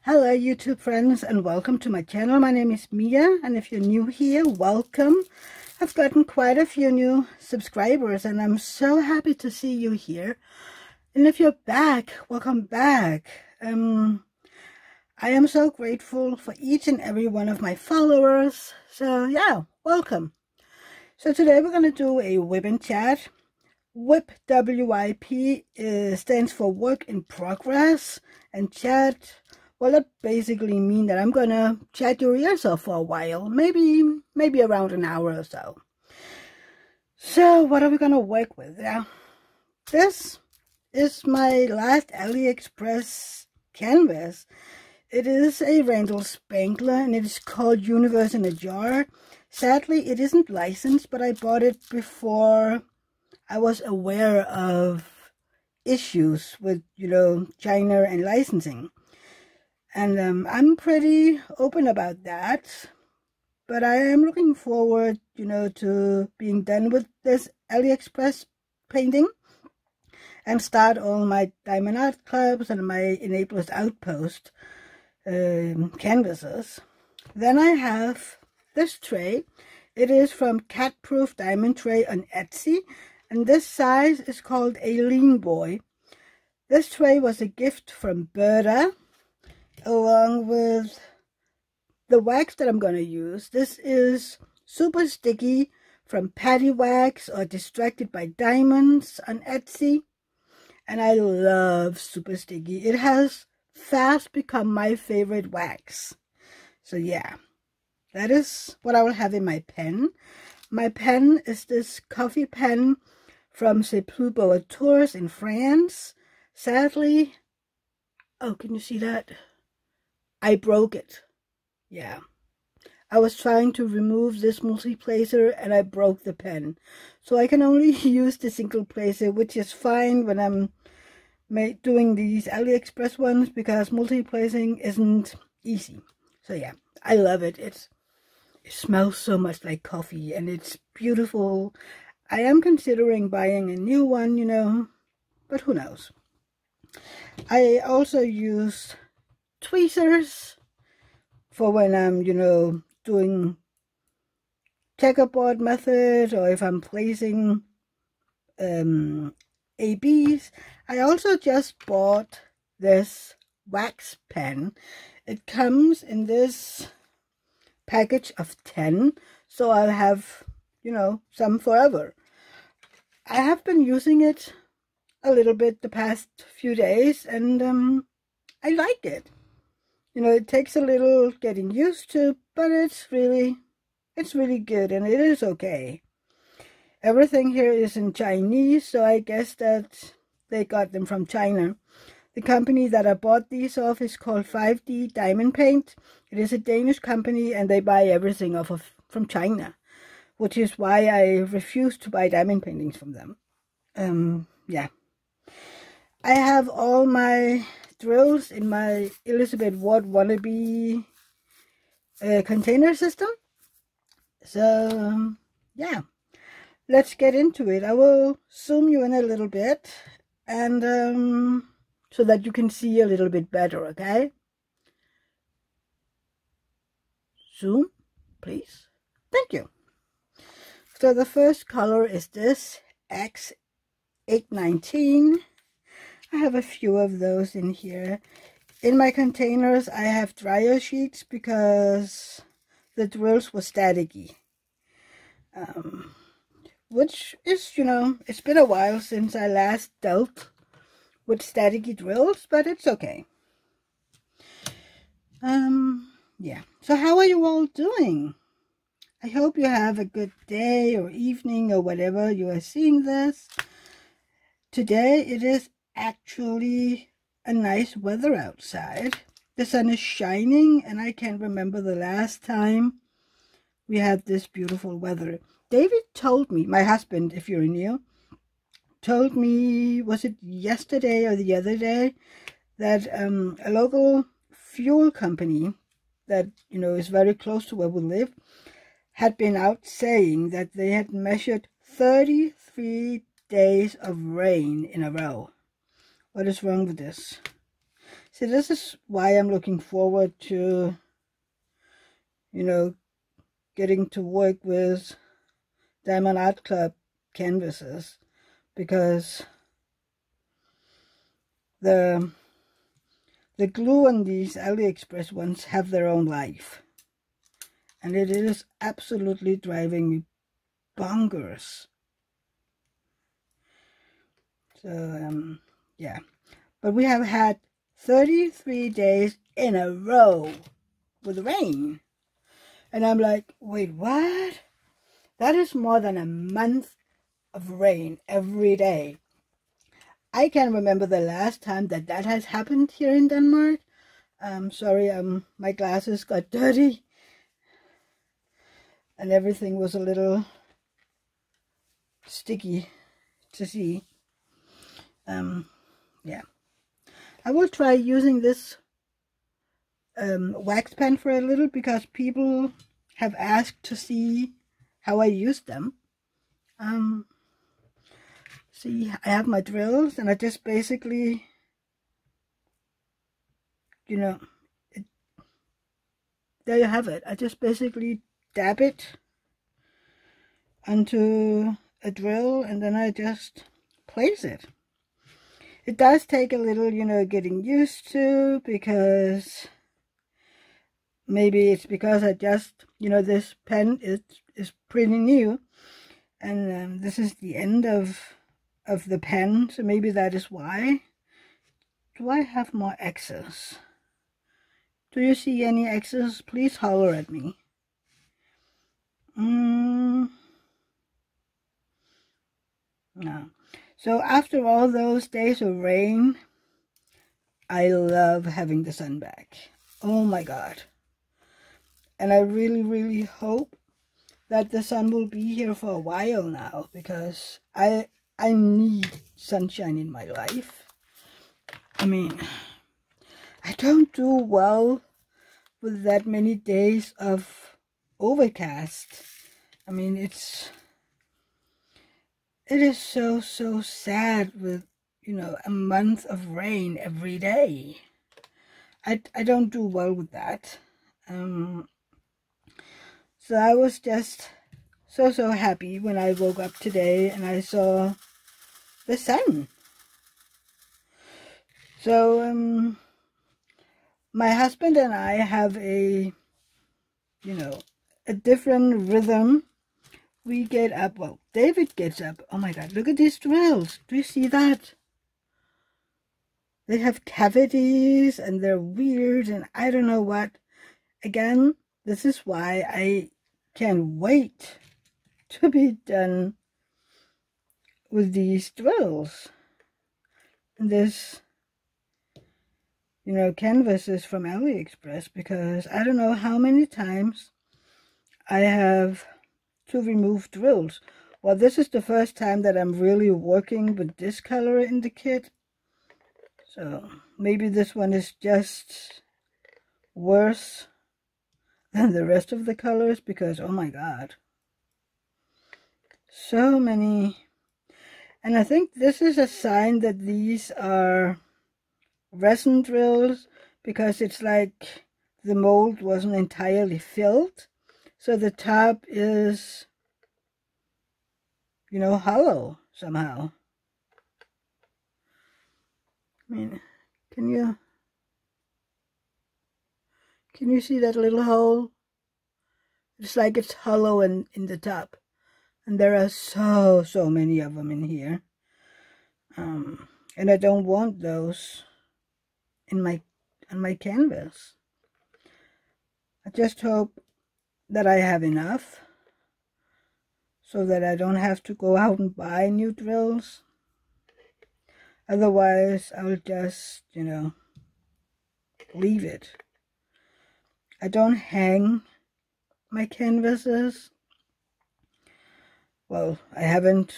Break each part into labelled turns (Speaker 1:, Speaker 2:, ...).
Speaker 1: Hello YouTube friends, and welcome to my channel. My name is Mia, and if you're new here, welcome. I've gotten quite a few new subscribers and I'm so happy to see you here. And if you're back, welcome back. I am so grateful for each and every one of my followers. So yeah, welcome. So today we're going to do a Wip Chat. Wip, W-I-P, stands for work in progress, and chat, well, that basically means that I'm gonna chat your ears off for a while, maybe around an hour or so. So what are we gonna work with? Yeah, this is my last AliExpress canvas. It is a Randall Spangler, and it is called Universe in a Jar. Sadly, it isn't licensed, but I bought it before I was aware of issues with, China and licensing. And I'm pretty open about that. But I am looking forward, to being done with this AliExpress painting and start all my Diamond Art Clubs and my Enablers Outpost canvases. Then I have this tray. It is from Cat Proof Diamond Tray on Etsy. And this size is called a Lean Boy. This tray was a gift from Berta, along with the wax that I'm going to use. This is Super Sticky from Patty Wax or Distracted by Diamonds on Etsy. And I love Super Sticky. It has fast become my favorite wax. So yeah, that is what I will have in my pen. My pen is this coffee pen from C'est Plus Beau à Tours in France. Sadly, oh, can you see that? I broke it. Yeah. I was trying to remove this multi-placer and I broke the pen. So I can only use the single placer, which is fine when I'm doing these AliExpress ones because multi-placing isn't easy. So yeah, I love it. It smells so much like coffee and it's beautiful. I am considering buying a new one, but who knows. I also use tweezers for when I'm, doing checkerboard method or if I'm placing ABs. I also just bought this wax pen. It comes in this package of 10, so I'll have some forever. I have been using it a little bit the past few days, and I like it. It takes a little getting used to, but it's really good, and it is okay. Everything here is in Chinese, so I guess that they got them from China. The company that I bought these off is called 5D Diamond Paint. It is a Danish company, and they buy everything from China, which is why I refuse to buy diamond paintings from them. Yeah. I have all my drills in my Elizabeth Ward wannabe container system. So, yeah. Let's get into it. I will zoom you in a little bit, and so that you can see a little bit better, okay? Zoom, please. Thank you. So the first color is this X819. I have a few of those in here. In my containers, I have dryer sheets because the drills were staticky. Which is, it's been a while since I last dealt with staticky drills, but it's okay. Yeah. So how are you all doing? I hope you have a good day or evening or whatever you are seeing this. Today it is actually a nice weather outside. The sun is shining, and I can't remember the last time we had this beautiful weather. David told me, my husband, if you're new, told me, was it yesterday or the other day, that a local fuel company that, is very close to where we live, had been out saying that they had measured 33 days of rain in a row. What is wrong with this? See, this is why I'm looking forward to, you know, getting to work with Diamond Art Club canvases, because the glue on these AliExpress ones have their own life, and it is absolutely driving me bonkers. So yeah, but we have had 33 days in a row with rain, and I'm like, wait, what? That is more than a month of rain every day. I can't remember the last time that has happened here in Denmark. Sorry, my glasses got dirty and everything was a little sticky to see. Yeah, I will try using this wax pen for a little, because people have asked to see how I use them. See, I have my drills, and I just basically, you know, there you have it. I just basically dab it onto a drill, and then I just place it. It does take a little, you know, getting used to, because maybe it's because I just, you know, this pen is pretty new, and this is the end of the pen, so maybe that is why. Do I have more X's? Do you see any X's? Please holler at me. No. So after all those days of rain, I love having the sun back. Oh my God. And I really, really hope that the sun will be here for a while now, because I need sunshine in my life. I mean, I don't do well with that many days of overcast. I mean, it is so sad with, you know, a month of rain every day. I don't do well with that. So I was just so happy when I woke up today and I saw the sun. So my husband and I have a, you know, a different rhythm. We get up, well, David gets up. Oh my God, look at these drills. Do you see that? They have cavities and they're weird and I don't know what. Again, this is why I can't wait to be done with these drills. And this, you know, canvas is from AliExpress, because I don't know how many times I have to remove drills. Well, this is the first time that I'm really working with this color in the kit. So maybe this one is just worse than the rest of the colors, because oh my God, so many. And I think this is a sign that these are resin drills, because it's like the mold wasn't entirely filled, so the top is, you know, hollow somehow. I mean, can you see that little hole? It's like it's hollow in the top, and there are so many of them in here. And I don't want those in on my canvas. I just hope that I have enough so that I don't have to go out and buy new drills. Otherwise, I'll just, you know, leave it. I don't hang my canvases. Well, I haven't,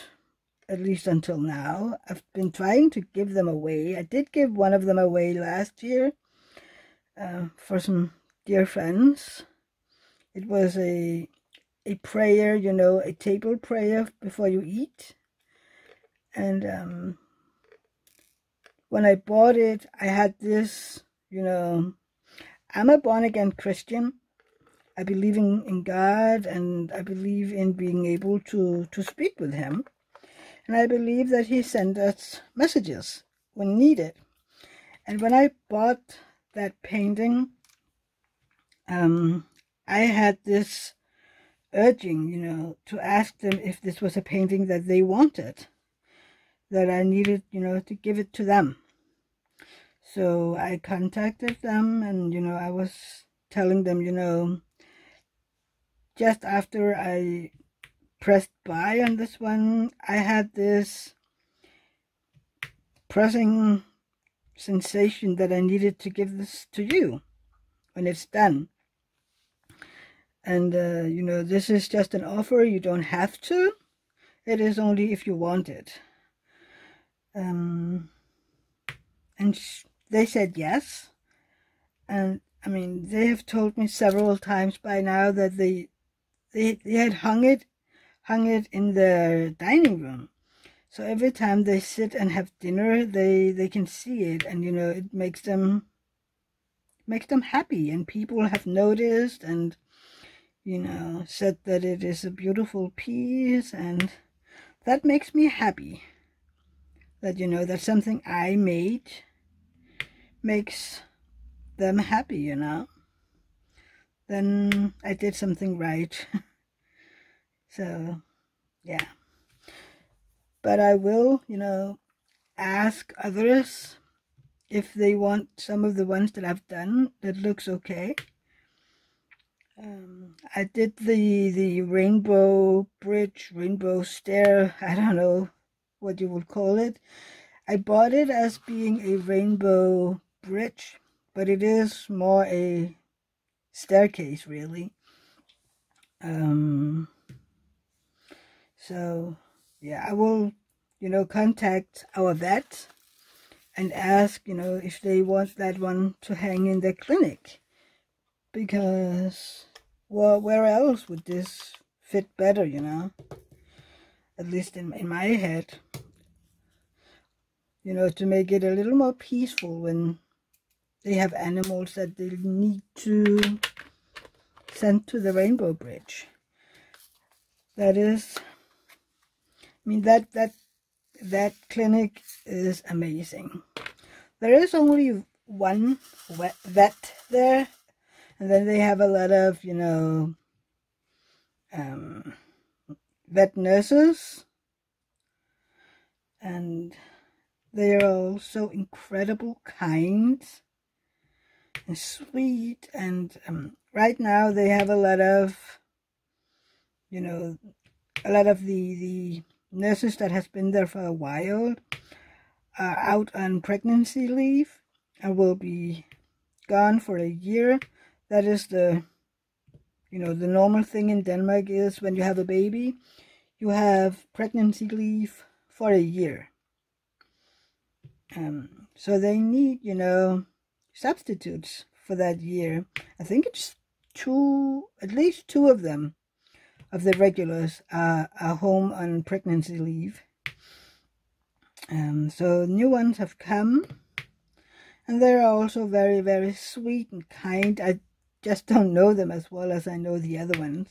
Speaker 1: at least until now. I've been trying to give them away. I did give one of them away last year for some dear friends. It was a prayer, you know, a table prayer before you eat. And when I bought it, I had this you know, I'm a born-again Christian. I believe in God, and I believe in being able to speak with him. And I believe that he sent us messages when needed. And when I bought that painting, I had this urging, you know, to ask them if this was a painting that they wanted, that I needed, you know, to give it to them. So I contacted them, and, you know, I was telling them, you know, just after I pressed buy on this one, I had this pressing sensation that I needed to give this to you when it's done. And, you know, this is just an offer. You don't have to. It is only if you want it. And they said yes. And, I mean, they have told me several times by now that they had hung it in their dining room. So every time they sit and have dinner, they can see it. And, you know, it makes them happy. And people have noticed and, you know, said that it is a beautiful piece, and that makes me happy. That, you know, that something I made makes them happy, you know. Then I did something right. So, yeah. But I will, you know, ask others if they want some of the ones that I've done that looks okay. I did the rainbow bridge, rainbow stair, I don't know what you would call it. I bought it as being a rainbow bridge, but it is more a staircase, really. So, yeah, I will, you know, contact our vet and ask, you know, if they want that one to hang in their clinic. Because, well, where else would this fit better, you know? At least in my head. You know, to make it a little more peaceful when they have animals that they need to send to the Rainbow Bridge. That is, I mean, that clinic is amazing. There is only one vet there, and then they have a lot of, you know, vet nurses, and they are all so incredible, kind and sweet. And right now they have a lot of, you know, a lot of the nurses that has been there for a while are out on pregnancy leave and will be gone for a year. That is the, you know, the normal thing in Denmark is when you have a baby, you have pregnancy leave for a year. So they need, you know, substitutes for that year. I think it's at least two of them, of the regulars, are home on pregnancy leave. So new ones have come, and they're also very, very sweet and kind. I just don't know them as well as I know the other ones.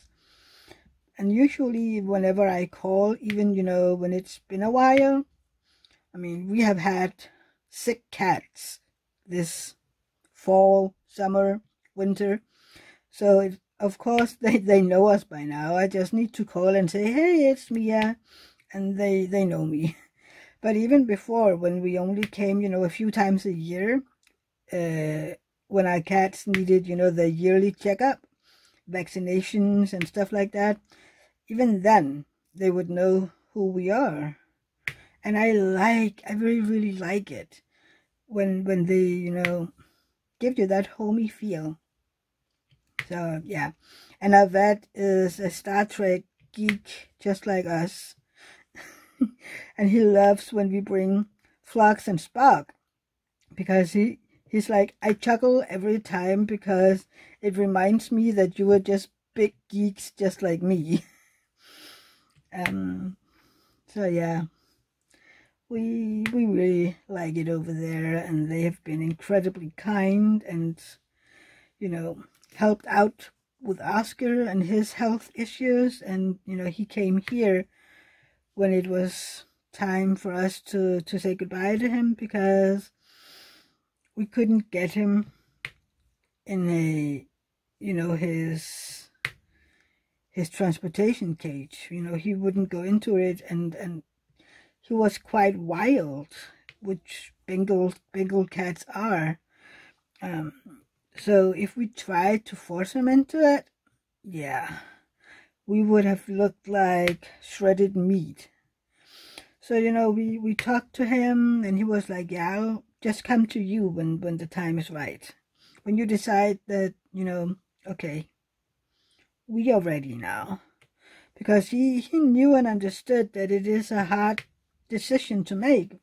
Speaker 1: And usually whenever I call, even, you know, when it's been a while, I mean, we have had sick cats this fall, summer, winter. So, of course, they know us by now. I just need to call and say, hey, it's Mia. And they know me. But even before, when we only came, you know, a few times a year, when our cats needed, you know, the yearly checkup, vaccinations and stuff like that, even then, they would know who we are. And I really, really like it when they, you know, give you that homey feel. So, yeah. And our vet is a Star Trek geek, just like us. And he loves when we bring Phlox and Spock, because he's like, I chuckle every time because it reminds me that you were just big geeks just like me. So, yeah. we really like it over there, and they have been incredibly kind and, you know, helped out with Oscar and his health issues. And, you know, he came here when it was time for us to say goodbye to him, because we couldn't get him in a, you know, his transportation cage. You know, he wouldn't go into it, and he was quite wild, which Bengal cats are. So if we tried to force him into it, yeah, we would have looked like shredded meat. So, you know, we talked to him, and he was like, yeah, I'll just come to you when the time is right. When you decide that, you know, okay, we are ready now. Because he knew and understood that it is a hard decision to make.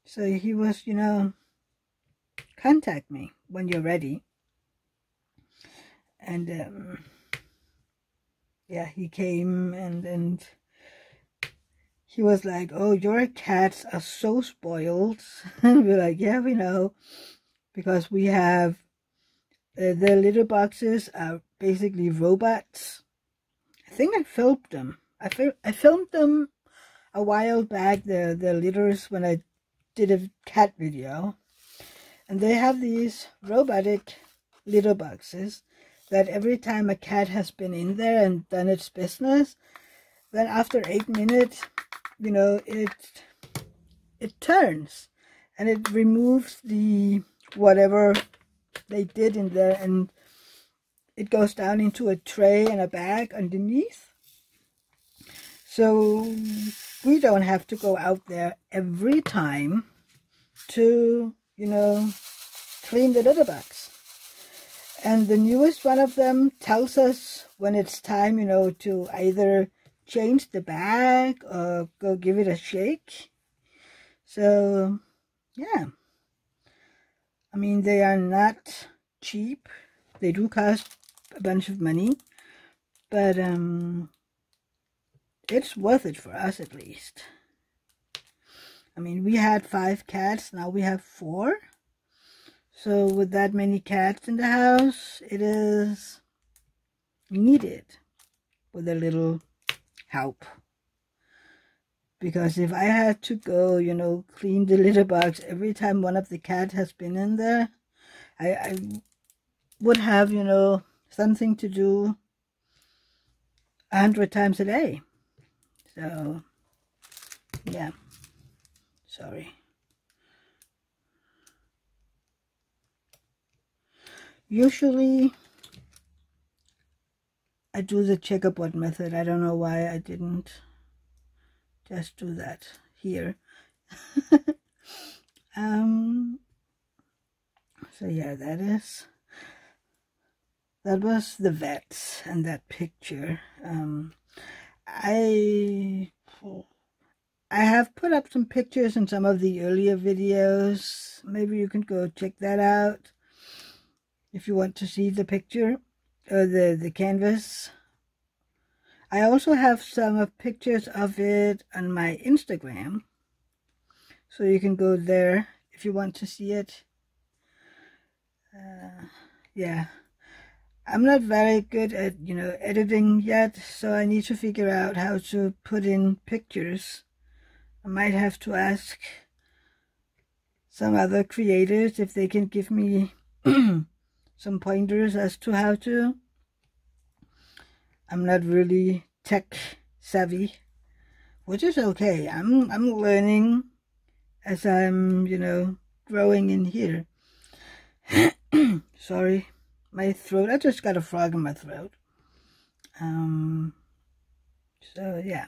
Speaker 1: So he was, you know, contact me when you're ready. And yeah, he came, and he was like, oh, your cats are so spoiled. And we're like, yeah, we know, because we have the litter boxes are basically robots. I think I filmed them. I filmed them a while back, the litters, when I did a cat video. And they have these robotic litter boxes that every time a cat has been in there and done its business, then after 8 minutes, you know, it turns and it removes the whatever they did in there, and it goes down into a tray and a bag underneath. So we don't have to go out there every time to, you know, clean the litter box. And the newest one of them tells us when it's time, you know, to either change the bag or go give it a shake. So, yeah. I mean, they are not cheap. They do cost a bunch of money. But it's worth it for us, at least. I mean, we had 5 cats. Now we have 4. So with that many cats in the house, it is needed with a little help. Because if I had to go, you know, clean the litter box every time one of the cats has been in there, I would have, you know, something to do 100 times a day. So, yeah. Sorry. Usually, I do the checkerboard method. I don't know why I didn't just do that here. So yeah, that was the vets and that picture. I have put up some pictures in some of the earlier videos. Maybe you can go check that out if you want to see the picture or the canvas. I also have some pictures of it on my Instagram, so you can go there if you want to see it. Yeah, I'm not very good at, you know, editing yet, so I need to figure out how to put in pictures. I might have to ask some other creators if they can give me some pointers as to how to. I'm not really tech savvy, which is okay. I'm learning as I'm, you know, growing in here. Sorry, my throat. I just got a frog in my throat. So yeah,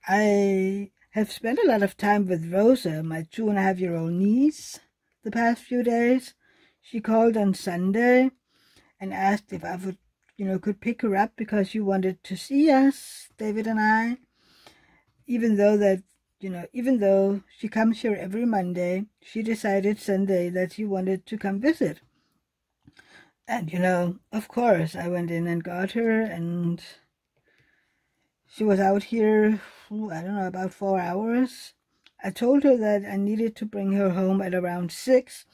Speaker 1: I have spent a lot of time with Rosa, my 2.5-year-old niece, the past few days. She called on Sunday and asked if I would, you know, could pick her up because she wanted to see us, David and I. Even though she comes here every Monday, she decided Sunday that she wanted to come visit. And, you know, of course, I went in and got her, and she was out here I don't know, about 4 hours. I told her that I needed to bring her home at around 6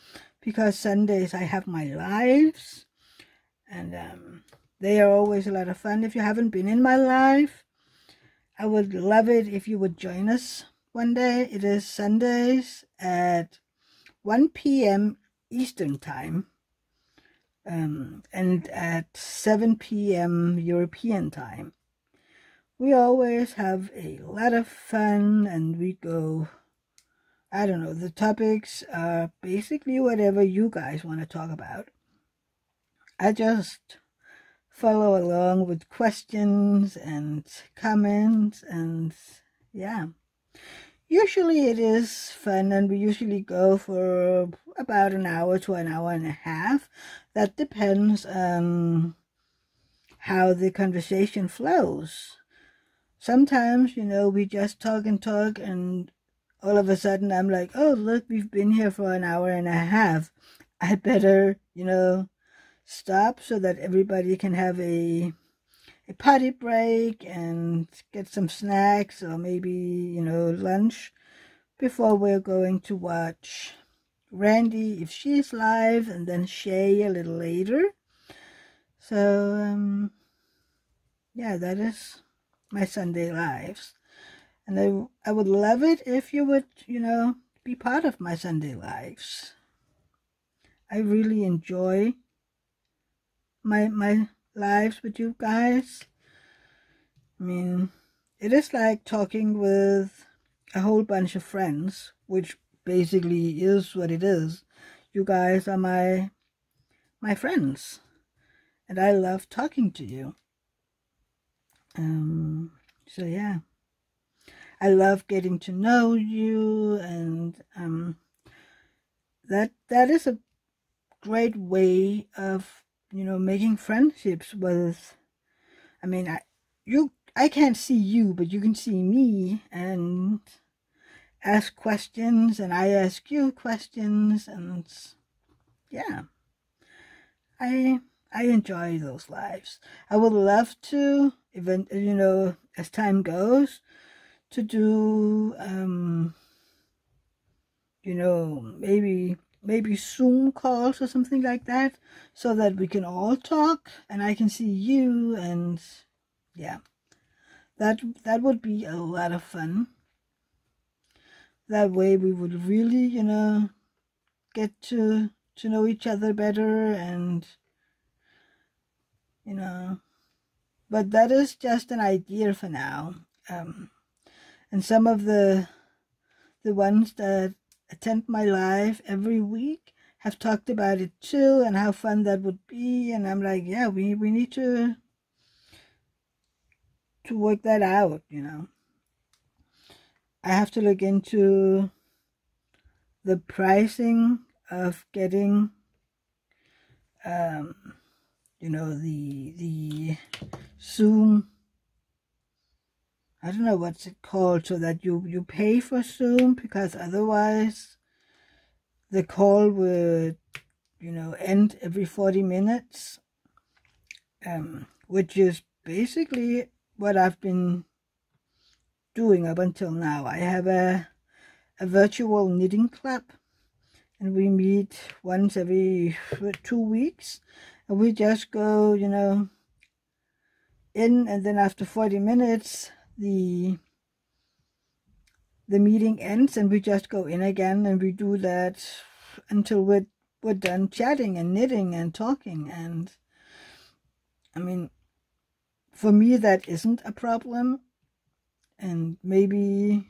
Speaker 1: because Sundays I have my lives, and they are always a lot of fun. If you haven't been in my live, I would love it if you would join us one day. It is Sundays at 1 p.m. Eastern Time and at 7 p.m. European Time. We always have a lot of fun, and we go, I don't know, the topics are basically whatever you guys want to talk about. I just follow along with questions and comments, and yeah. Usually it is fun, and we usually go for about an hour to an hour and a half. That depends on how the conversation flows. Sometimes, we just talk, and all of a sudden I'm like, oh, look, we've been here for an hour and a half. I better, stop so that everybody can have a potty break and get some snacks, or maybe, lunch, before we're going to watch Randy if she's live, and then Shay a little later. So, yeah, that is my Sunday lives. And I would love it if you would, be part of my Sunday lives. I really enjoy my lives with you guys. I mean, it is like talking with a whole bunch of friends, which basically is what it is. You guys are my friends, and I love talking to you. So yeah, I love getting to know you, and that is a great way of making friendships with. I mean, I can't see you, but you can see me and ask questions, and I ask you questions, and yeah, I enjoy those lives. I would love to, as time goes, to do, maybe Zoom calls or something like that, so that we can all talk and I can see you, and yeah, that would be a lot of fun. That way we would really, get to know each other better, and but that is just an idea for now. And some of the ones that attend my live every week have talked about it too, and how fun that would be. And I'm like, yeah, we need to work that out. I have to look into the pricing of getting the Zoom, I don't know what's it called, so that you pay for Zoom, because otherwise the call would, end every 40 minutes, which is basically what I've been doing up until now. I have a virtual knitting club, and we meet once every 2 weeks, and we just go, in, and then after 40 minutes, the meeting ends, and we just go in again, and we do that until we're done chatting and knitting and talking. And I mean, for me, that isn't a problem, and maybe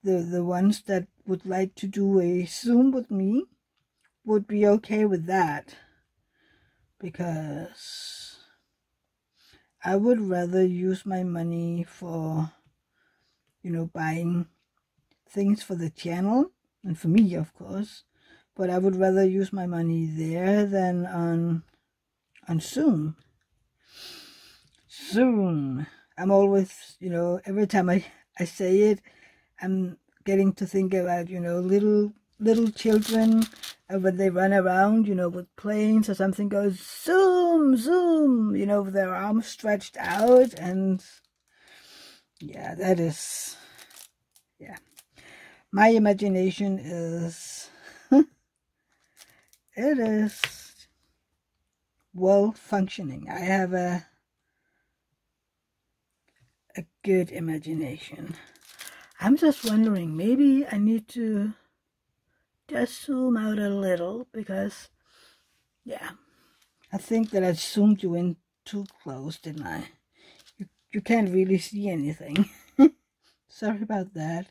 Speaker 1: the ones that would like to do a Zoom with me would be okay with that, because I would rather use my money for, buying things for the channel, and for me, of course, but I would rather use my money there than on Zoom. Zoom. I'm always, every time I say it, I'm getting to think about, little children, when they run around, with planes or something, goes zoom, zoom, with their arms stretched out, and yeah, that is, yeah. My imagination is, it is well functioning. I have a good imagination. I'm just wondering, maybe I need to just zoom out a little, because, yeah, I think that I zoomed you in too close, didn't I? You can't really see anything. Sorry about that.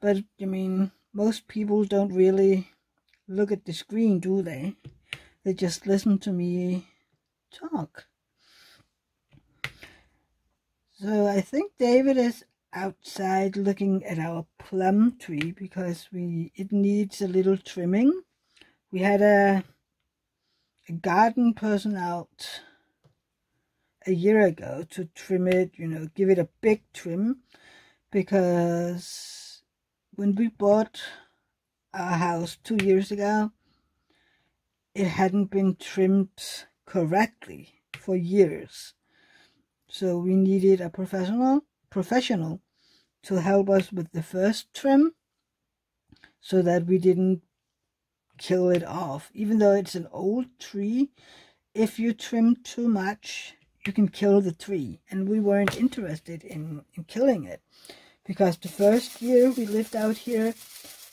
Speaker 1: But, I mean, most people don't really look at the screen, do they? They just listen to me talk. So I think David is outside looking at our plum tree because it needs a little trimming. We had a garden person out a year ago to trim it, give it a big trim, because when we bought our house 2 years ago, it hadn't been trimmed correctly for years. So we needed a professional to help us with the first trim, so that we didn't kill it off. Even though it's an old tree, if you trim too much, you can kill the tree. And we weren't interested in killing it, because the first year we lived out here,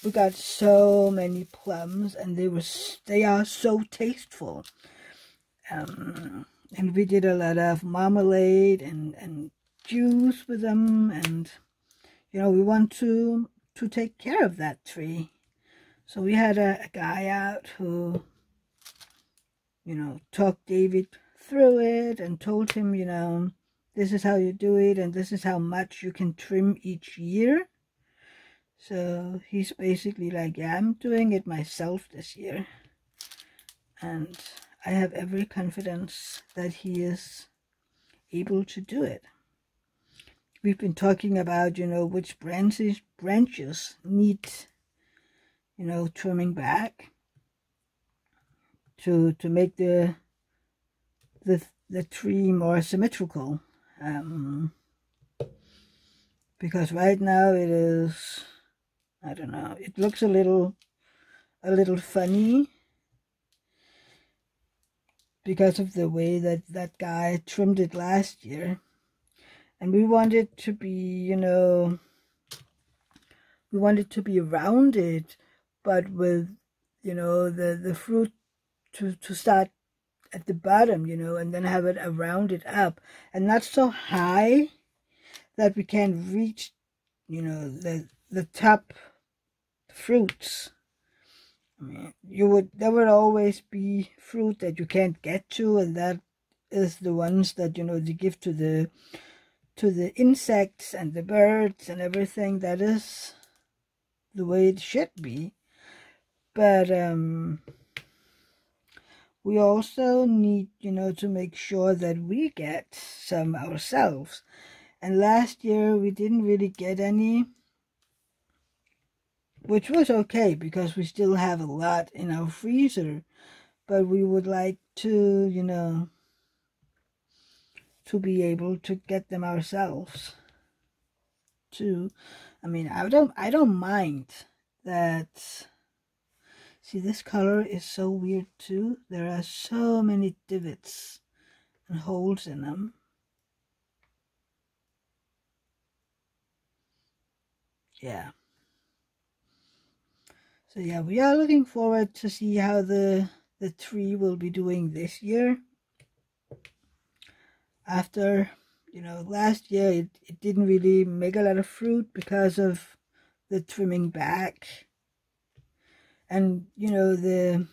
Speaker 1: we got so many plums, and they are so tasteful. And we did a lot of marmalade and juice with them, and we want to take care of that tree. So we had a guy out who talked David through it and told him, this is how you do it, and this is how much you can trim each year. So he's basically like, yeah, I'm doing it myself this year. And I have every confidence that he is able to do it. We've been talking about, which branches need, trimming back to make the tree more symmetrical. Because right now it is, I don't know, it looks a little funny because of the way that guy trimmed it last year. And we want it to be, we want it to be rounded, but with, the fruit to start at the bottom, and then have it rounded up, and not so high that we can't reach, the top fruits. I mean, there would always be fruit that you can't get to, and that is the ones that, they give to the insects and the birds and everything. That is the way it should be. But we also need, to make sure that we get some ourselves. And last year we didn't really get any, which was okay because we still have a lot in our freezer. But we would like to, to be able to get them ourselves too. I mean, I don't mind that. See, this color is so weird too. There are so many divots and holes in them. Yeah. So yeah, we are looking forward to see how the tree will be doing this year. After, last year it didn't really make a lot of fruit because of the trimming back. And, the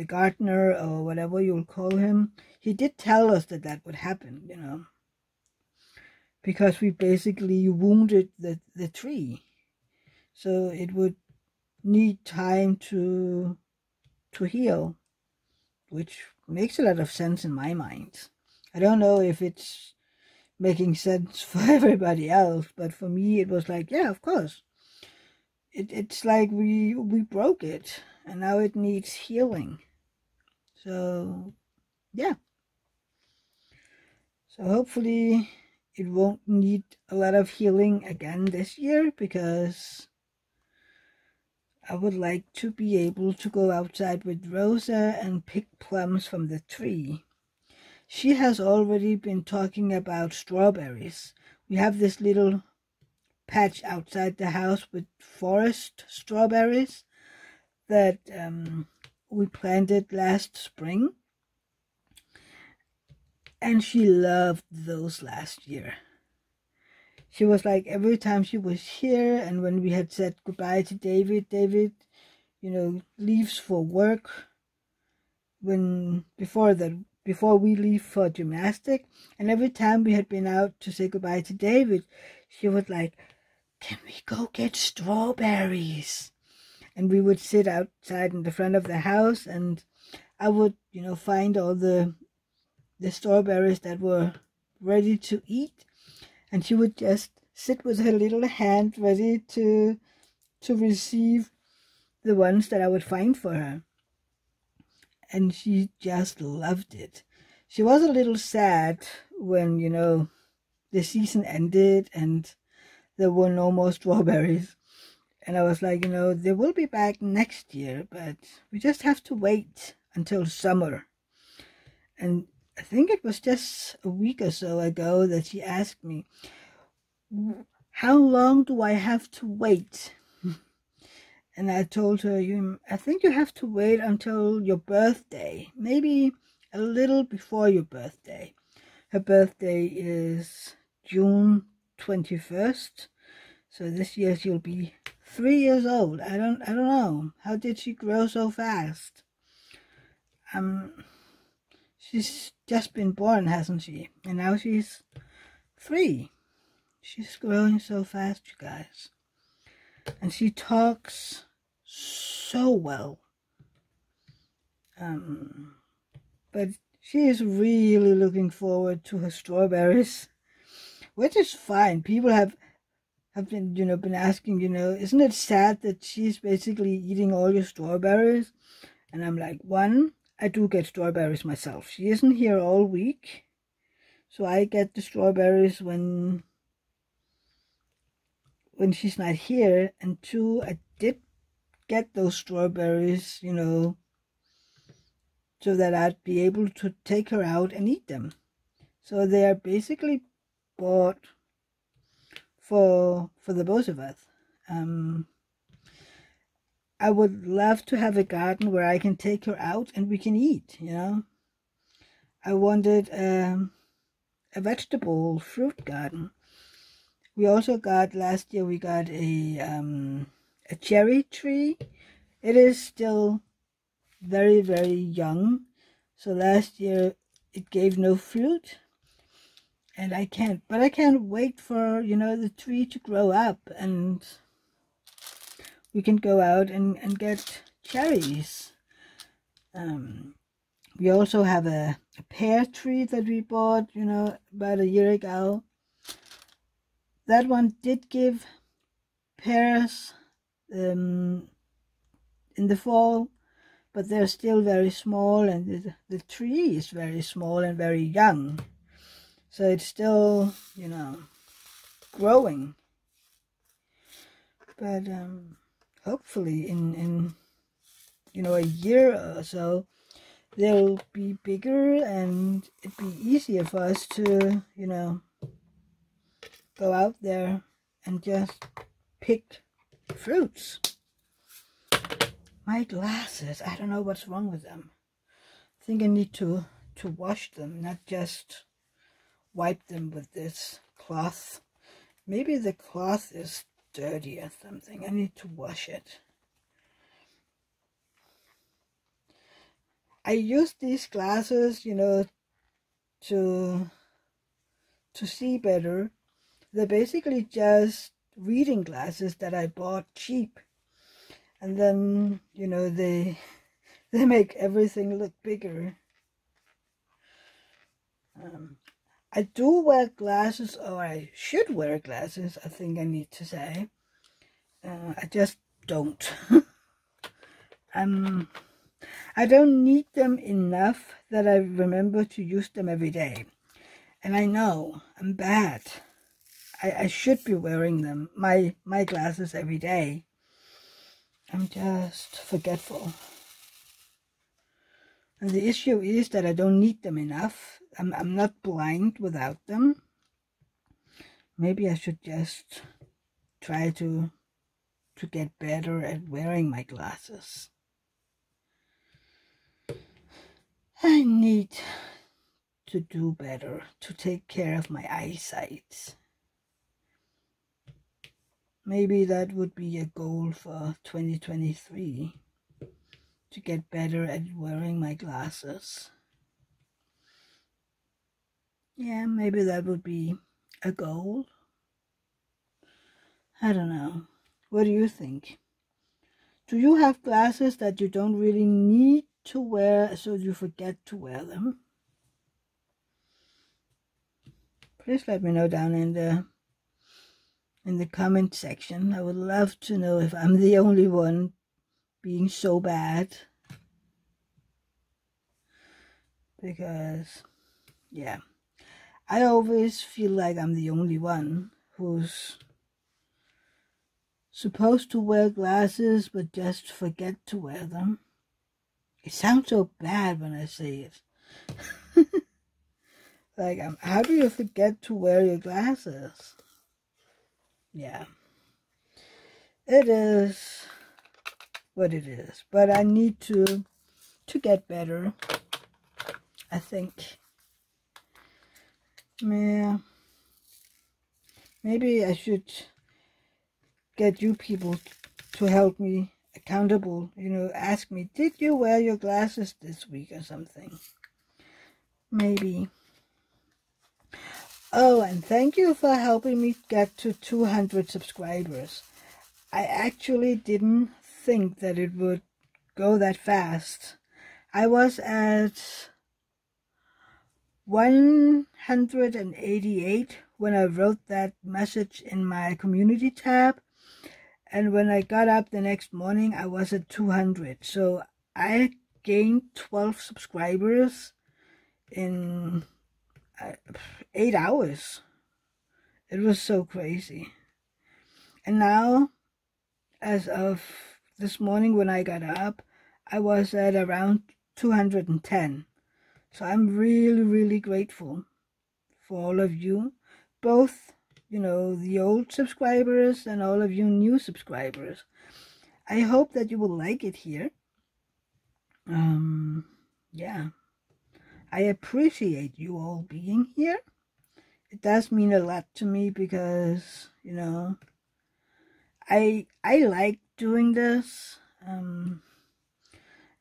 Speaker 1: gardener, or whatever you'll call him, he did tell us that would happen, because we basically wounded the tree. So it would need time to heal, which makes a lot of sense in my mind. I don't know if it's making sense for everybody else, but for me it was like, yeah, of course. It's like we broke it, and now it needs healing. So yeah. So hopefully it won't need a lot of healing again this year, because I would like to be able to go outside with Rosa and pick plums from the tree. She has already been talking about strawberries. We have this little patch outside the house with forest strawberries that we planted last spring. And she loved those last year. She was like, every time she was here, and when we had said goodbye to David, you know, leaves for work before we leave for gymnastic, and every time we had been out to say goodbye to David, she was like, can we go get strawberries? And we would sit outside in the front of the house, and I would, you know, find all the strawberries that were ready to eat, and she would just sit with her little hand ready to receive the ones that I would find for her. And she just loved it. She was a little sad when, you know, the season ended and there were no more strawberries. And I was like, you know, they will be back next year, but we just have to wait until summer. And I think it was just a week or so ago that she asked me, how long do I have to wait? And I told her, I think you have to wait until your birthday, maybe a little before your birthday. Her birthday is June 21st, so this year she'll be 3 years old. I don't know. How did she grow so fast? She's just been born, hasn't she? And now she's 3. She's growing so fast, you guys. And she talks so well. But she is really looking forward to her strawberries, which is fine. People have been, you know, been asking, you know, isn't it sad that she's basically eating all your strawberries? And I'm like, one, I do get strawberries myself. She isn't here all week, so I get the strawberries when she's not here. And two, I did get those strawberries, you know, so that I'd be able to take her out and eat them. So they are basically bought for the both of us. I would love to have a garden where I can take her out and we can eat, you know. I wanted a vegetable fruit garden. We also got, last year we got a cherry tree. It is still very, very young. So last year it gave no fruit. And I can't wait for, you know, the tree to grow up and we can go out and get cherries. We also have a pear tree that we bought, you know, about a year ago. That one did give pears in the fall, but they're still very small, and the tree is very small and very young. So it's still, you know, growing. But hopefully in you know, a year or so, they'll be bigger and it'd be easier for us to, you know, go out there and just pick fruits. My glasses, I don't know what's wrong with them. I think I need to wash them, not just wipe them with this cloth. Maybe the cloth is dirty or something. I need to wash it. I use these glasses, you know, to see better. They're basically just reading glasses that I bought cheap. And then, you know, they make everything look bigger. I do wear glasses, or I should wear glasses, I think I need to say. I just don't. I don't need them enough that I remember to use them every day. And I know I'm bad. I should be wearing them, my glasses every day. I'm just forgetful. And the issue is that I don't need them enough. I'm not blind without them. Maybe I should just try to get better at wearing my glasses. I need to do better to take care of my eyesight. Maybe that would be a goal for 2023, to get better at wearing my glasses. Yeah, maybe that would be a goal. I don't know. What do you think? Do you have glasses that you don't really need to wear, so you forget to wear them? Please let me know down in the comment section. I would love to know if I'm the only one being so bad. Because, yeah, I always feel like I'm the only one who's supposed to wear glasses but just forget to wear them. It sounds so bad when I say it. Like, how do you forget to wear your glasses? Yeah. It is what it is. But I need to get better, I think. Yeah. Maybe I should get you people to help me accountable. You know, ask me, did you wear your glasses this week or something? Maybe. Oh, and thank you for helping me get to 200 subscribers. I actually didn't think that it would go that fast. I was at 188 when I wrote that message in my community tab. And when I got up the next morning, I was at 200. So I gained 12 subscribers in 8 hours. It was so crazy. And now, as of this morning when I got up, I was at around 210. So I'm really, really grateful for all of you. Both, you know, the old subscribers and all of you new subscribers. I hope that you will like it here. Yeah. I appreciate you all being here. It does mean a lot to me because, you know, I like doing this. And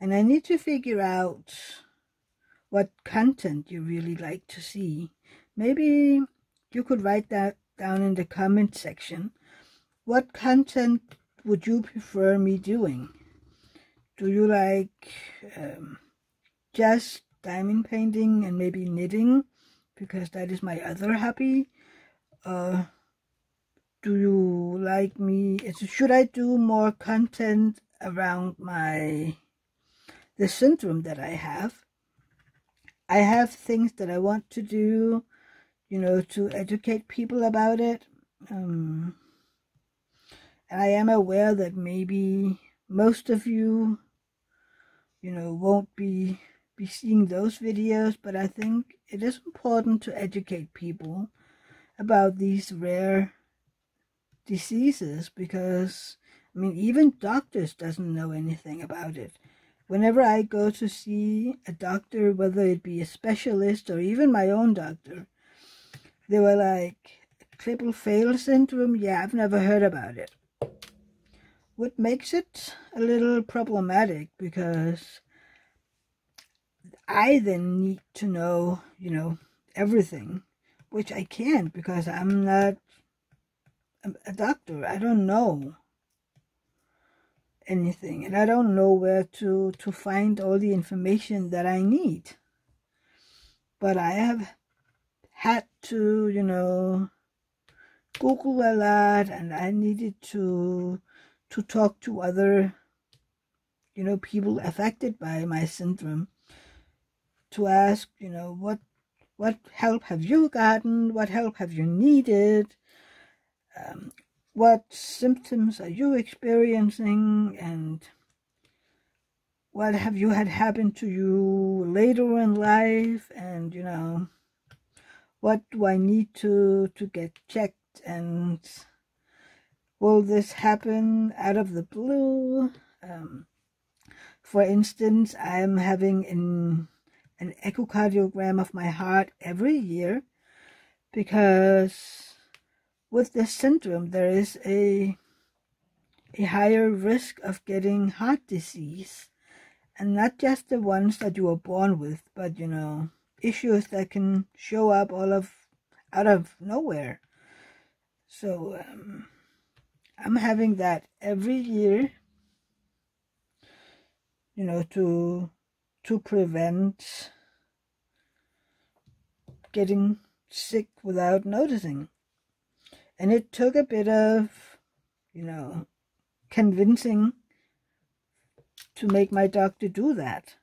Speaker 1: I need to figure out what content you really like to see. Maybe you could write that down in the comment section. What content would you prefer me doing? Do you like just diamond painting and maybe knitting, because that is my other hobby? Do you like me? Should I do more content around the syndrome that I have? I have things that I want to do, you know, to educate people about it. And I am aware that maybe most of you, you know, won't be seeing those videos, but I think it is important to educate people about these rare diseases, because, I mean, even doctors doesn't know anything about it. Whenever I go to see a doctor, whether it be a specialist or even my own doctor, they were like, triple fail syndrome? Yeah, I've never heard about it. What makes it a little problematic, because I then need to know, you know, everything, which I can't because I'm not a doctor. I don't know anything, and I don't know where to find all the information that I need. But I have had to, you know, Google a lot, and I needed to talk to other, you know, people affected by my syndrome, to ask, you know, what help have you gotten? What help have you needed? What symptoms are you experiencing? And what have you had happen to you later in life? And, you know, what do I need to get checked? And will this happen out of the blue? For instance, I am having an echocardiogram of my heart every year, because with this syndrome there is a higher risk of getting heart disease, and not just the ones that you were born with, but, you know, issues that can show up out of nowhere. So I'm having that every year, you know, to prevent getting sick without noticing. And it took a bit of, you know, convincing to make my doctor do that,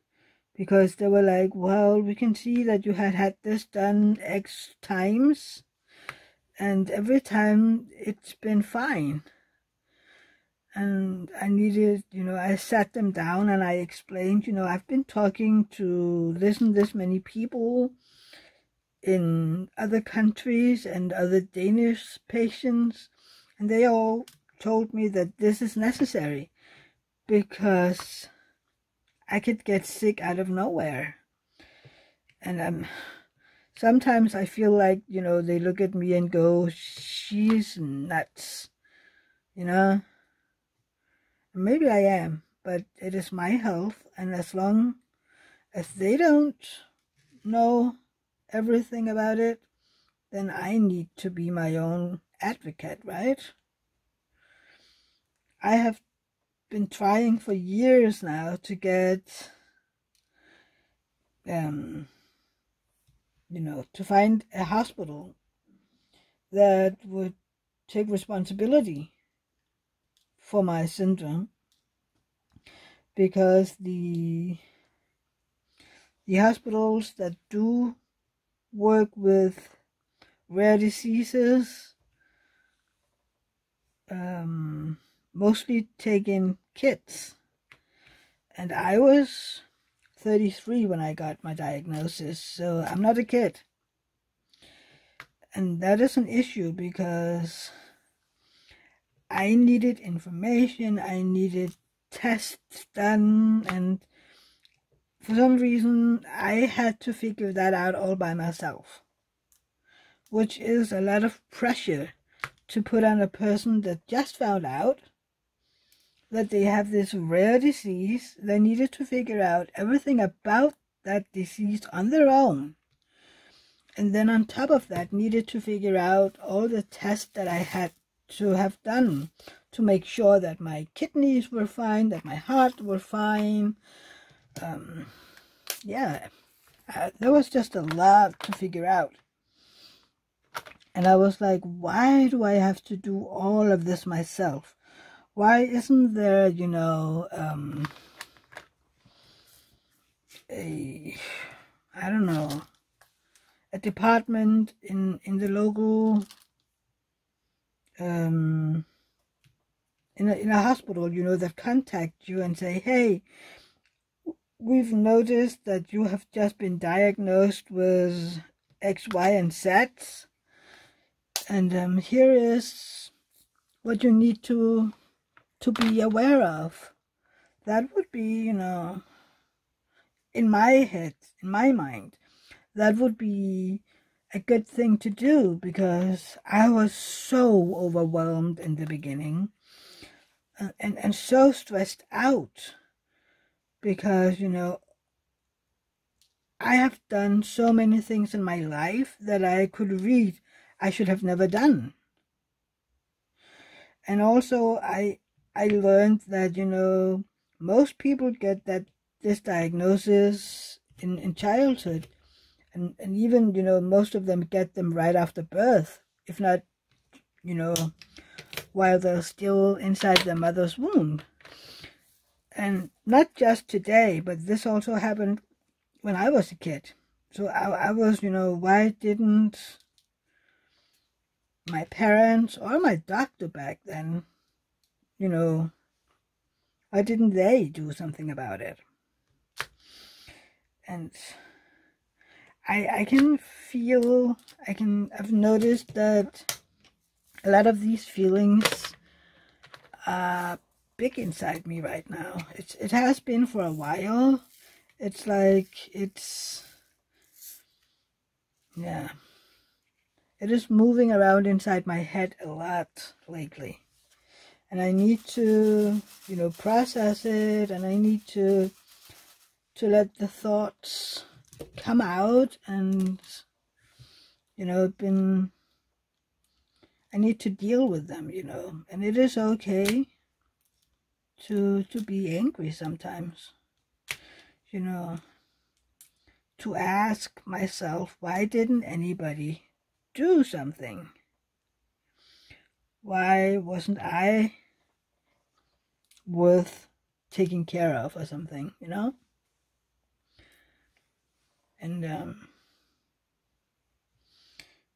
Speaker 1: because they were like, well, we can see that you had this done X times, and every time it's been fine. And I needed, you know, I sat them down and I explained, you know, I've been talking to this and this many people in other countries and other Danish patients, and they all told me that this is necessary, because I could get sick out of nowhere. And sometimes I feel like, you know, they look at me and go, she's nuts, you know. Maybe I am, but it is my health, and as long as they don't know everything about it, then I need to be my own advocate, right? I have been trying for years now to get, you know, to find a hospital that would take responsibility for my syndrome, because the hospitals that do work with rare diseases mostly take in kids, and I was 33 when I got my diagnosis, so I'm not a kid. And that is an issue, because I needed information, I needed tests done, and for some reason I had to figure that out all by myself, which is a lot of pressure to put on a person that just found out that they have this rare disease. They needed to figure out everything about that disease on their own, and then on top of that needed to figure out all the tests that I had to have done to make sure that my kidneys were fine, that my heart were fine. Yeah, there was just a lot to figure out. And I was like, why do I have to do all of this myself? Why isn't there, you know, I don't know, a department in the local, in a hospital, you know, that contact you and say, hey, we've noticed that you have just been diagnosed with X, Y, and Z, and here is what you need to be aware of. That would be, you know, in my head, in my mind, that would be a good thing to do, because I was so overwhelmed in the beginning, and so stressed out, because, you know, I have done so many things in my life that I could read I should have never done. And also I learned that, you know, most people get this diagnosis in childhood, and even, you know, most of them get them right after birth, if not, you know, while they're still inside their mother's womb. And not just today, but this also happened when I was a kid. So I was, you know, why didn't my parents or my doctor back then, you know, why didn't they do something about it? And I can feel, I've noticed that a lot of these feelings are big inside me right now. It has been for a while. It's like yeah, it is moving around inside my head a lot lately. And I need to, you know, process it, and I need to let the thoughts come out, and, you know, I need to deal with them, you know. And it is okay to be angry sometimes, you know, to ask myself, why didn't anybody do something? Why wasn't I worth taking care of or something, you know? And I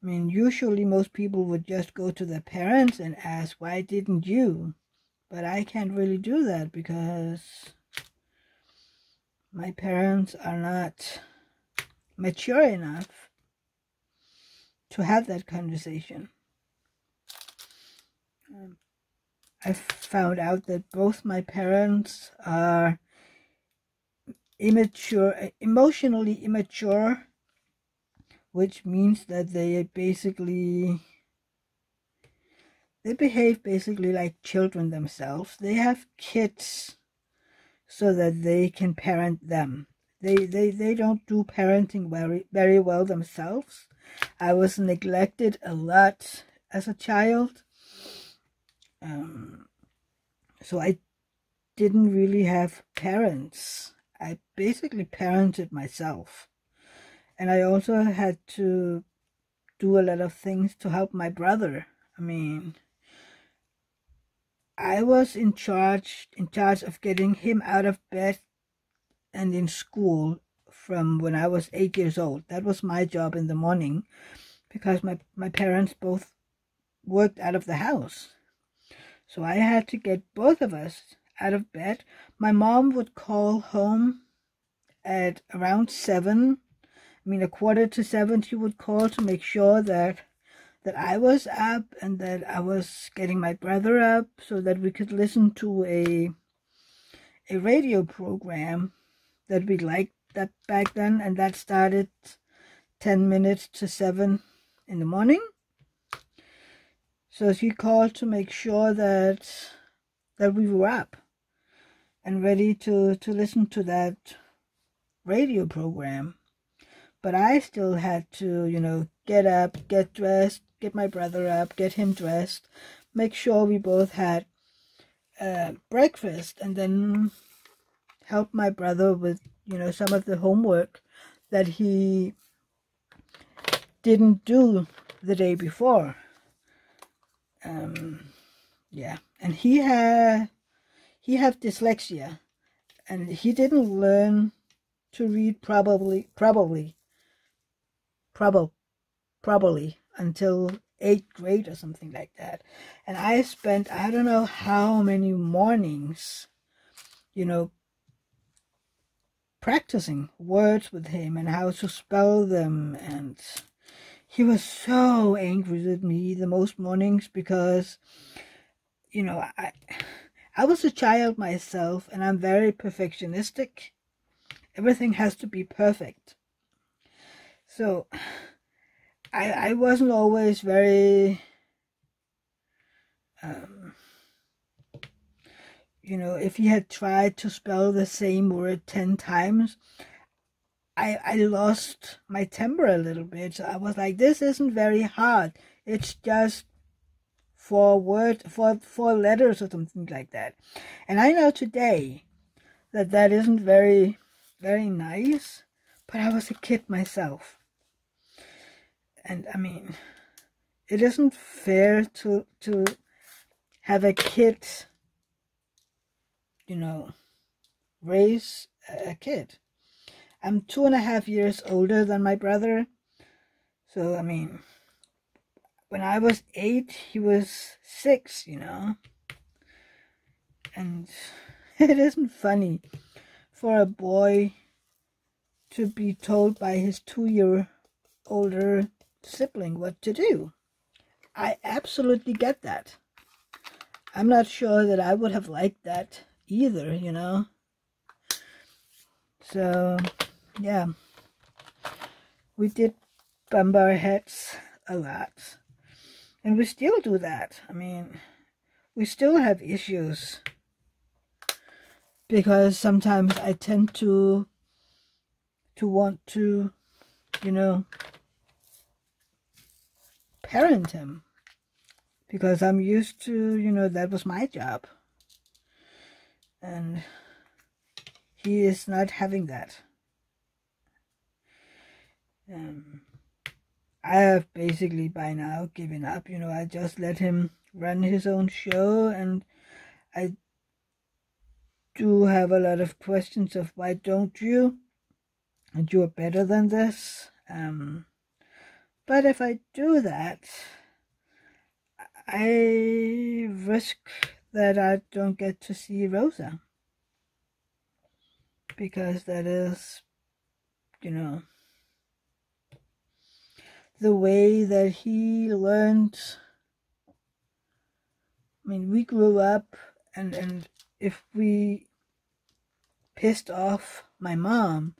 Speaker 1: mean, usually most people would just go to their parents and ask, why didn't you? But I can't really do that because my parents are not mature enough to have that conversation. I found out that both my parents are immature, emotionally immature, which means that they behave basically like children themselves. They have kids so that they can parent them. They don't do parenting very well themselves. I was neglected a lot as a child. So I didn't really have parents. I basically parented myself. And I also had to do a lot of things to help my brother. I mean, I was in charge of getting him out of bed and in school from when I was 8 years old. That was my job in the morning because my parents both worked out of the house. So I had to get both of us out of bed. My mom would call home at around 7. I mean, 7:15, she would call to make sure that I was up and that I was getting my brother up so that we could listen to a radio program that we liked that back then, and that started 10 minutes to 7 in the morning. So she called to make sure that we were up and ready to listen to that radio program. But I still had to, you know, get up, get dressed, get my brother up, get him dressed, make sure we both had breakfast, and then help my brother with, you know, some of the homework that he didn't do the day before. Yeah, and he have dyslexia, and he didn't learn to read probably until 8th grade or something like that. And I spent, I don't know how many mornings, you know, practicing words with him and how to spell them. And he was so angry with me the most mornings because, you know, I was a child myself, and I'm very perfectionistic. Everything has to be perfect. So I wasn't always very, you know, if he had tried to spell the same word 10 times, I lost my temper a little bit. So I was like, this isn't very hard. It's just 4 letters or something like that. And I know today that isn't very, very nice, but I was a kid myself. And I mean, it isn't fair to have a kid, you know, raise a kid. I'm 2.5 years older than my brother. So, I mean, when I was 8, he was 6, you know. And it isn't funny for a boy to be told by his 2-year older sibling what to do. I absolutely get that. I'm not sure that I would have liked that either, you know. So, yeah. We did bump our heads a lot. And we still do that. I mean, we still have issues. Because sometimes I tend to want to, you know, parent him. Because I'm used to, you know, that was my job. And he is not having that. I have basically by now given up. You know, I just let him run his own show, and I do have a lot of questions of why don't you? And you're better than this. But if I do that, I risk that I don't get to see Rosa. Because that is, you know, the way that he learned. I mean, we grew up, and if we pissed off my mom,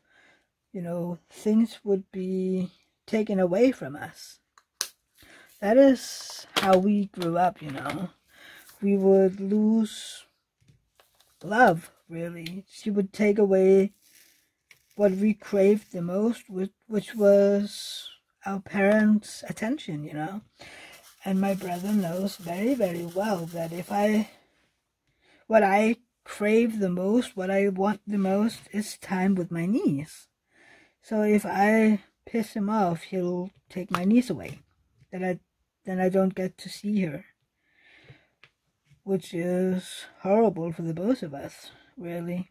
Speaker 1: you know, things would be taken away from us. That is how we grew up, you know. We would lose love, really. She would take away what we craved the most, which was our parents' attention, you know. And my brother knows very, very well that what I crave the most, what I want the most is time with my niece. So if I piss him off, he'll take my niece away. Then I don't get to see her. Which is horrible for the both of us, really.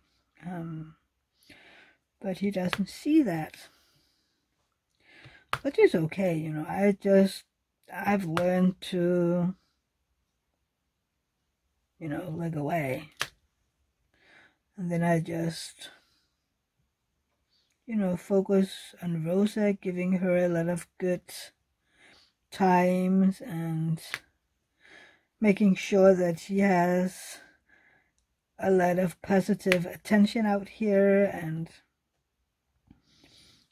Speaker 1: But he doesn't see that. But it's okay, you know. I've learned to, you know, look away. And then I just, you know, focus on Rosa, giving her a lot of good times and making sure that she has a lot of positive attention out here, and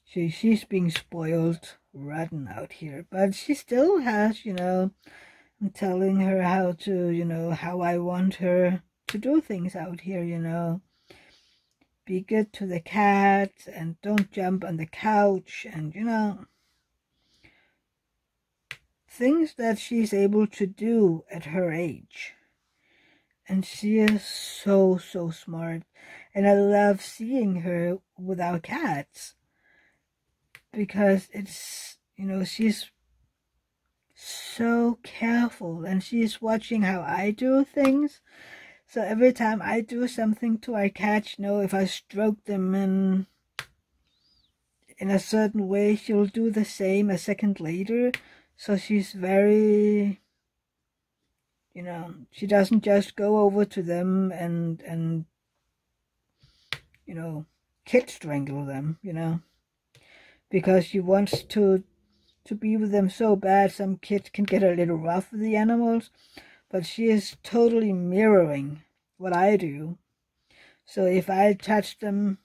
Speaker 1: she's being spoiled rotten out here. But she still has, you know, I'm telling her how to, you know, how I want her to do things out here, you know. Be good to the cat and don't jump on the couch, and, you know, things that she's able to do at her age. And she is so, so smart. And I love seeing her with our cats. Because it's, you know, she's so careful. And she's watching how I do things. So every time I do something to our cat, you know, if I stroke them in a certain way, she'll do the same a second later. So she's very, you know, she doesn't just go over to them and you know, kid strangle them, you know, because she wants to be with them so bad. Some kids can get a little rough with the animals, but she is totally mirroring what I do. So if I touch them,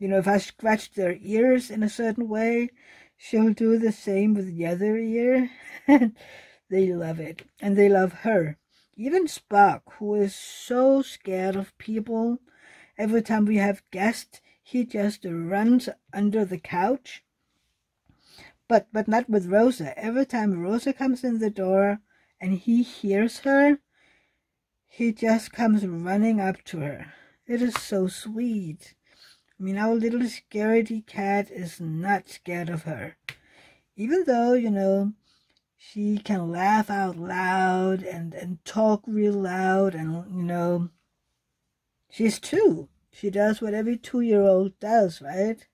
Speaker 1: you know, if I scratch their ears in a certain way, she'll do the same with the other ear. They love it, and they love her. Even Spock, who is so scared of people, every time we have guests, he just runs under the couch. But not with Rosa. Every time Rosa comes in the door and he hears her, he just comes running up to her. It is so sweet. I mean, our little scaredy cat is not scared of her. Even though, you know, she can laugh out loud and talk real loud, and, you know, she's 2. She does what every 2-year-old does, right?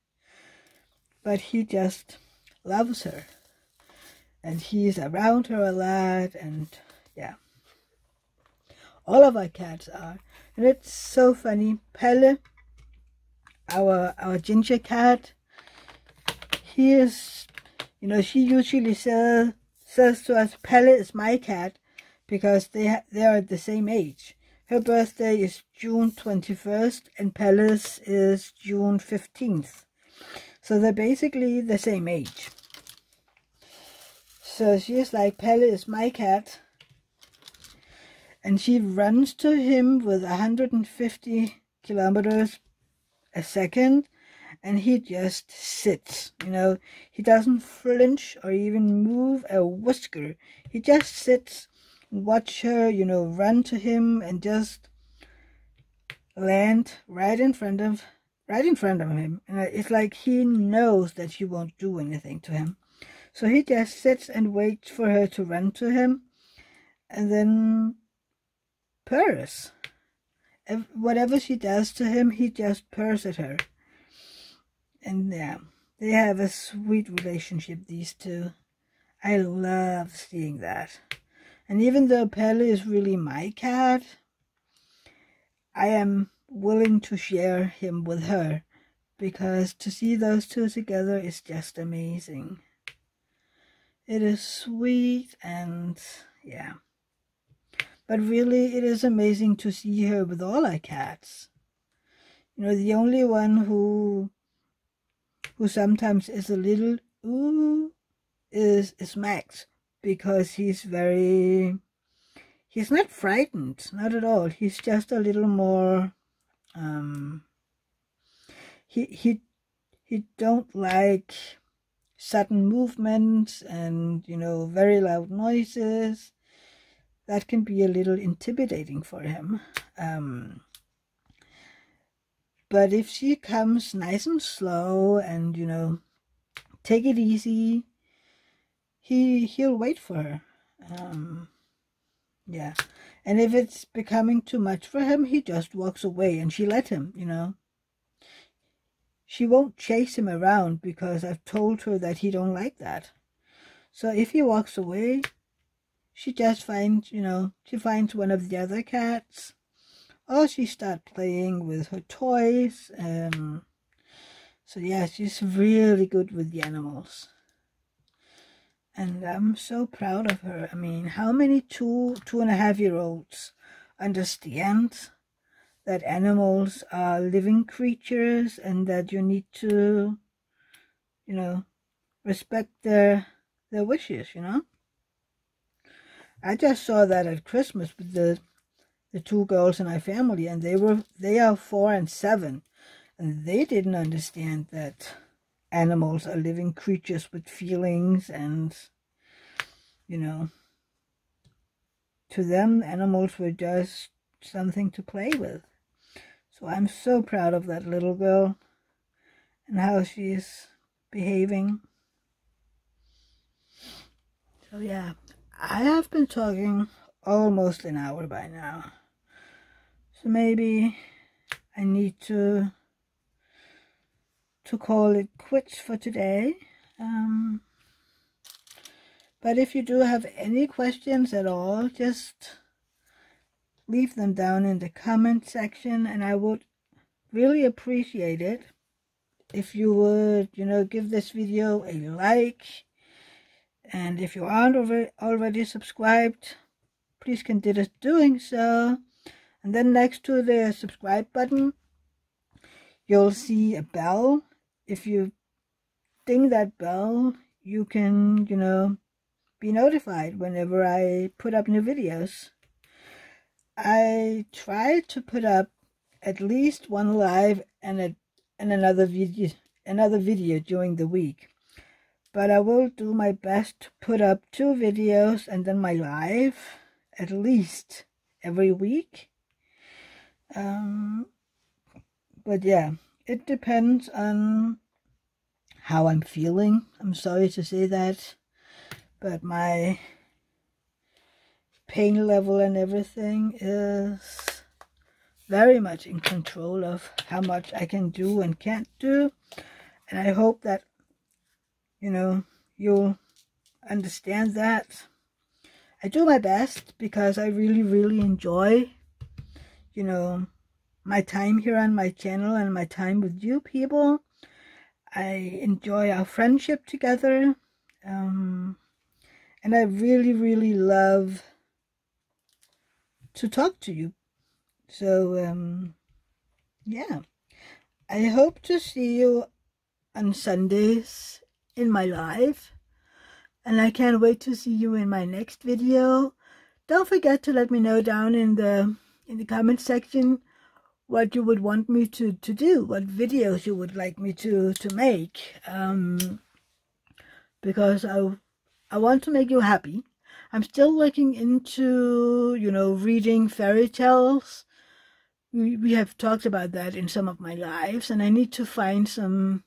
Speaker 1: but he just loves her. And he's around her a lot, and yeah. All of our cats are. And it's so funny. Pelle, our ginger cat, he is, you know, she usually says to us, Pelle is my cat, because they are the same age. Her birthday is June 21st, and Pelle's is June 15th. So they're basically the same age. So she's like, Pelle is my cat. And she runs to him with 150 kilometers a second. And he just sits, you know. He doesn't flinch or even move a whisker. He just sits and watch her, you know, run to him and just land right in front of him. And it's like he knows that she won't do anything to him. So he just sits and waits for her to run to him, and then purrs. Whatever she does to him, he just purrs at her. And yeah, they have a sweet relationship, these two. I love seeing that. And even though Pelle is really my cat, I am willing to share him with her, because to see those two together is just amazing. It is sweet, and yeah. But really, it is amazing to see her with all our cats. You know, the only one who sometimes is a little ooh is Max, because he's not frightened, not at all. He's just a little more he don't like sudden movements and, you know, very loud noises. That can be a little intimidating for him. But if she comes nice and slow and, you know, take it easy, he'll wait for her. Yeah. And if it's becoming too much for him, he just walks away, and she let him, you know. She won't chase him around, because I've told her that he don't like that. So if he walks away, she just finds, you know, she finds one of the other cats, or she starts playing with her toys. So yeah, she's really good with the animals. And I'm so proud of her. I mean, how many 2.5-year-olds understand that animals are living creatures, and that you need to, you know, respect their wishes, you know? I just saw that at Christmas with the two girls in my family, and they are 4 and 7, and they didn't understand that animals are living creatures with feelings, and, you know, to them, animals were just something to play with. So I'm so proud of that little girl and how she's behaving. So yeah, I have been talking almost an hour by now. So maybe I need to call it quits for today. But if you do have any questions at all, just leave them down in the comment section, and I would really appreciate it if you would, you know, give this video a like. And if you aren't already subscribed, please consider doing so. And then next to the subscribe button, you'll see a bell. If you ding that bell, you can, you know, be notified whenever I put up new videos. I try to put up at least one live and another video during the week. But I will do my best to put up 2 videos and then my live at least every week. But yeah, it depends on how I'm feeling. I'm sorry to say that, but my pain level and everything is very much in control of how much I can do and can't do. And I hope that you know, you'll understand that. I do my best because I really, really enjoy, you know, my time here on my channel and my time with you people. I enjoy our friendship together. And I really, really love to talk to you. So, yeah. I hope to see you on Sundays in my live. And I can't wait to see you in my next video. Don't forget to let me know down in the comment section what you would want me to do, what videos you would like me to make. Because I want to make you happy. I'm still looking into, you know, reading fairy tales. We have talked about that in some of my lives, and I need to find some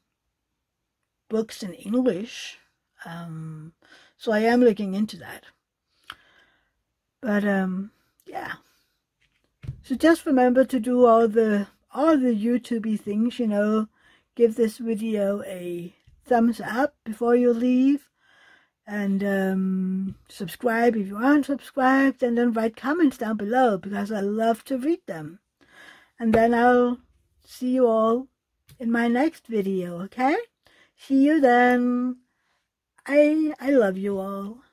Speaker 1: books in English. So I am looking into that. But yeah. So just remember to do all the YouTubey things, you know. Give this video a thumbs up before you leave. And subscribe if you aren't subscribed, and then write comments down below because I love to read them. And then I'll see you all in my next video, okay? See you then. I love you all.